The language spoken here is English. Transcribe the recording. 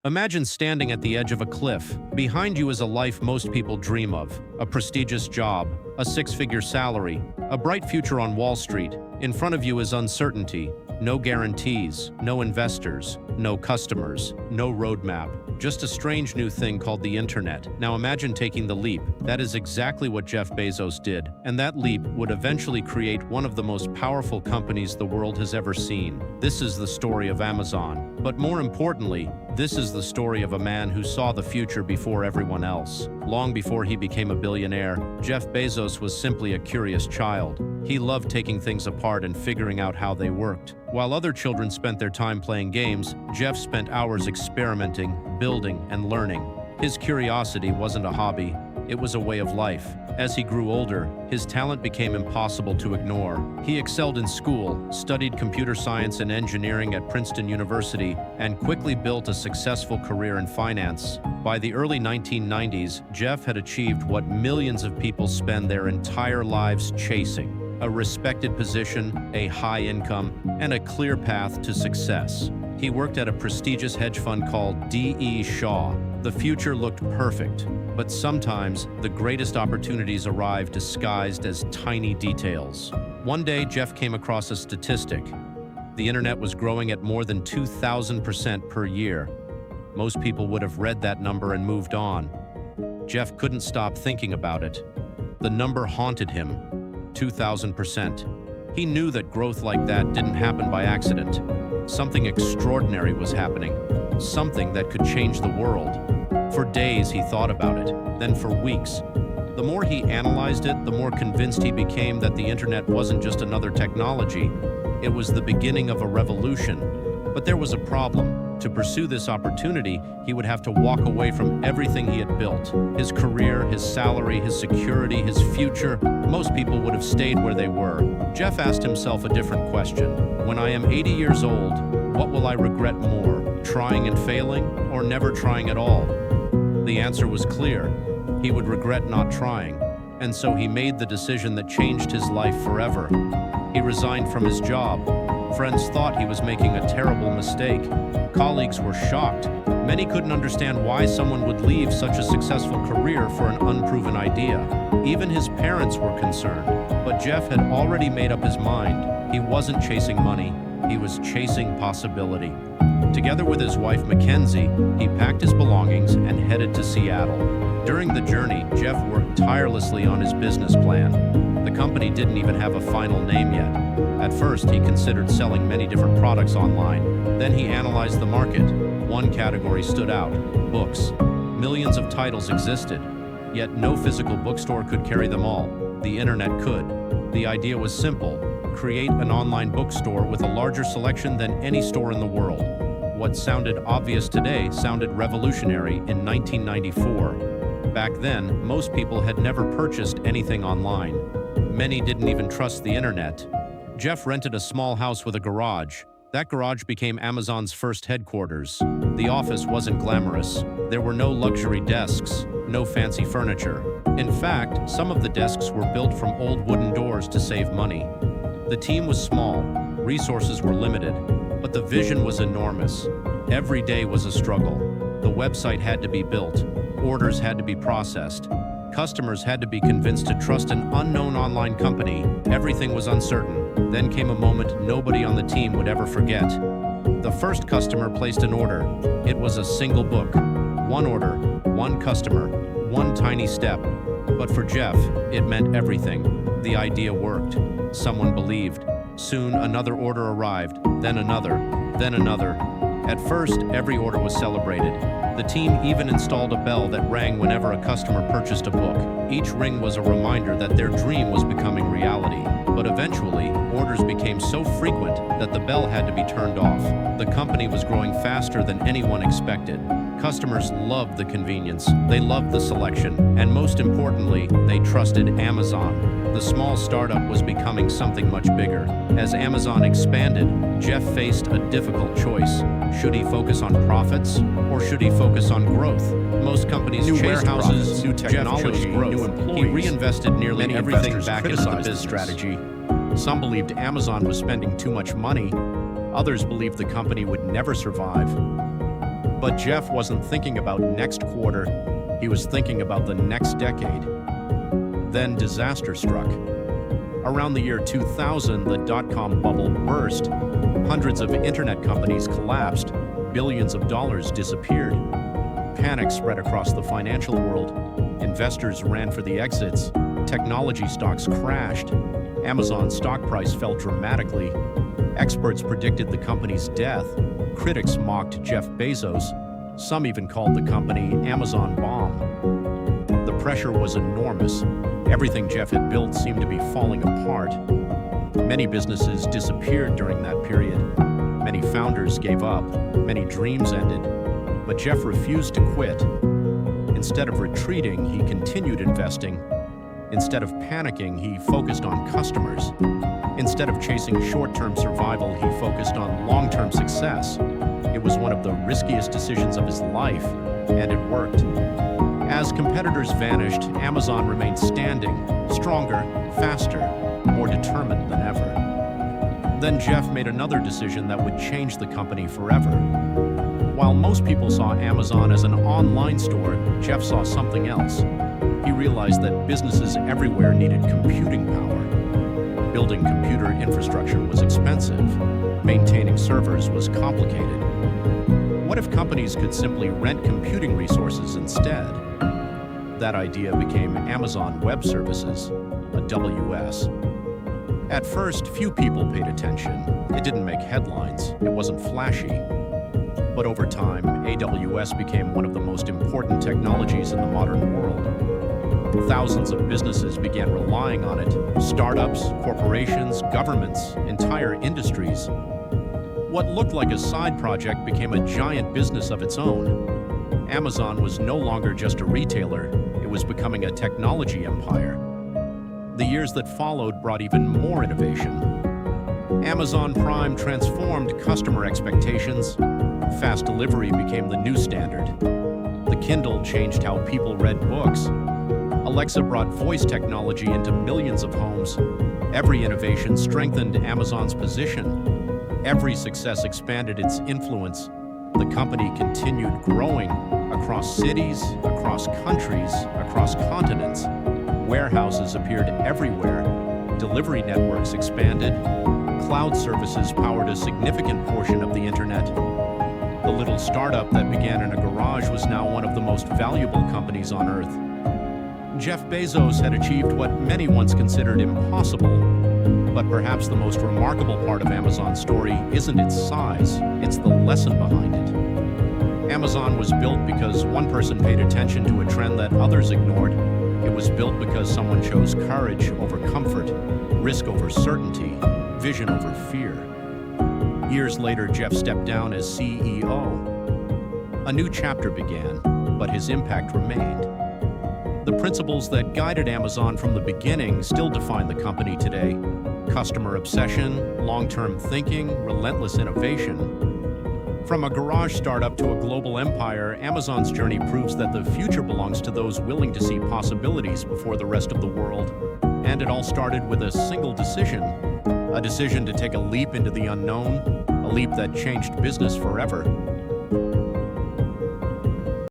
Imagine standing at the edge of a cliff. Behind you is a life most people dream of: a prestigious job, a six-figure salary, a bright future on Wall Street. In front of you is uncertainty, no guarantees, no investors, no customers, no roadmap, just a strange new thing called the internet. Now imagine taking the leap. That is exactly what Jeff Bezos did, and that leap would eventually create one of the most powerful companies the world has ever seen. This is the story of Amazon. But more importantly, this is the story of a man who saw the future before everyone else. Long before he became a billionaire, Jeff Bezos was simply a curious child. He loved taking things apart and figuring out how they worked. While other children spent their time playing games, Jeff spent hours experimenting, building, and learning. His curiosity wasn't a hobby, it was a way of life. As he grew older, his talent became impossible to ignore. He excelled in school, studied computer science and engineering at Princeton University, and quickly built a successful career in finance. By the early 1990s, Jeff had achieved what millions of people spend their entire lives chasing: a respected position, a high income, and a clear path to success. He worked at a prestigious hedge fund called D.E. Shaw. The future looked perfect, but sometimes the greatest opportunities arrive disguised as tiny details. One day, Jeff came across a statistic. The internet was growing at more than 2,000% per year. Most people would have read that number and moved on. Jeff couldn't stop thinking about it. The number haunted him: 2,000%. He knew that growth like that didn't happen by accident. Something extraordinary was happening, something that could change the world. For days he thought about it, then for weeks. The more he analyzed it, the more convinced he became that the internet wasn't just another technology. It was the beginning of a revolution. But there was a problem. To pursue this opportunity, he would have to walk away from everything he had built. His career, his salary, his security, his future. Most people would have stayed where they were. Jeff asked himself a different question. When I am 80 years old, what will I regret more? Trying and failing, or never trying at all? The answer was clear. He would regret not trying. And so he made the decision that changed his life forever. He resigned from his job. Friends thought he was making a terrible mistake. Colleagues were shocked. Many couldn't understand why someone would leave such a successful career for an unproven idea. Even his parents were concerned. But Jeff had already made up his mind. He wasn't chasing money, he was chasing possibility. Together with his wife Mackenzie, he packed his belongings and headed to Seattle. During the journey, Jeff worked tirelessly on his business plan. The company didn't even have a final name yet. At first, he considered selling many different products online. Then he analyzed the market. One category stood out: books. Millions of titles existed, yet no physical bookstore could carry them all. The internet could. The idea was simple: create an online bookstore with a larger selection than any store in the world. What sounded obvious today sounded revolutionary in 1994. Back then, most people had never purchased anything online. Many didn't even trust the internet. Jeff rented a small house with a garage. That garage became Amazon's first headquarters. The office wasn't glamorous. There were no luxury desks, no fancy furniture. In fact, some of the desks were built from old wooden doors to save money. The team was small, resources were limited, but the vision was enormous. Every day was a struggle. The website had to be built, orders had to be processed, customers had to be convinced to trust an unknown online company. Everything was uncertain. Then came a moment nobody on the team would ever forget. The first customer placed an order. It was a single book. One order, one customer, one tiny step. But for Jeff, it meant everything. The idea worked. Someone believed. Soon another order arrived, then another, then another. At first, every order was celebrated. The team even installed a bell that rang whenever a customer purchased a book. Each ring was a reminder that their dream was becoming reality. But eventually, orders became so frequent that the bell had to be turned off. The company was growing faster than anyone expected. Customers loved the convenience, they loved the selection, and most importantly, they trusted Amazon. The small startup was becoming something much bigger. As Amazon expanded, Jeff faced a difficult choice. Should he focus on profits, or should he focus on growth? Most companies chase profits. New technology, new employees. He reinvested nearly everything back into the business strategy. Some believed Amazon was spending too much money. Others believed the company would never survive. But Jeff wasn't thinking about next quarter, he was thinking about the next decade. Then disaster struck. Around the year 2000, the dot-com bubble burst. Hundreds of internet companies collapsed. Billions of dollars disappeared. Panic spread across the financial world. Investors ran for the exits. Technology stocks crashed. Amazon's stock price fell dramatically. Experts predicted the company's death. Critics mocked Jeff Bezos. Some even called the company Amazon bomb. The pressure was enormous. Everything Jeff had built seemed to be falling apart. Many businesses disappeared during that period. Many founders gave up. Many dreams ended. But Jeff refused to quit. Instead of retreating, he continued investing. Instead of panicking, he focused on customers. Instead of chasing short-term survival, he focused on long-term success. It was one of the riskiest decisions of his life, and it worked. As competitors vanished, Amazon remained standing, stronger, faster, more determined than ever. Then Jeff made another decision that would change the company forever. While most people saw Amazon as an online store, Jeff saw something else. He realized that businesses everywhere needed computing power. Building computer infrastructure was expensive. Maintaining servers was complicated. What if companies could simply rent computing resources instead? That idea became Amazon Web Services, AWS. At first, few people paid attention. It didn't make headlines. It wasn't flashy. But over time, AWS became one of the most important technologies in the modern world. Thousands of businesses began relying on it. Startups, corporations, governments, entire industries. What looked like a side project became a giant business of its own. Amazon was no longer just a retailer, it was becoming a technology empire. The years that followed brought even more innovation. Amazon Prime transformed customer expectations. Fast delivery became the new standard. The Kindle changed how people read books. Alexa brought voice technology into millions of homes. Every innovation strengthened Amazon's position. Every success expanded its influence. The company continued growing across cities, across countries, across continents. Warehouses appeared everywhere. Delivery networks expanded. Cloud services powered a significant portion of the internet. The little startup that began in a garage was now one of the most valuable companies on Earth. Jeff Bezos had achieved what many once considered impossible. But perhaps the most remarkable part of Amazon's story isn't its size, it's the lesson behind it. Amazon was built because one person paid attention to a trend that others ignored. It was built because someone chose courage over comfort, risk over certainty, vision over fear. Years later, Jeff stepped down as CEO. A new chapter began, but his impact remained. The principles that guided Amazon from the beginning still define the company today. Customer obsession, long-term thinking, relentless innovation. From a garage startup to a global empire, Amazon's journey proves that the future belongs to those willing to see possibilities before the rest of the world. And it all started with a single decision. A decision to take a leap into the unknown, a leap that changed business forever.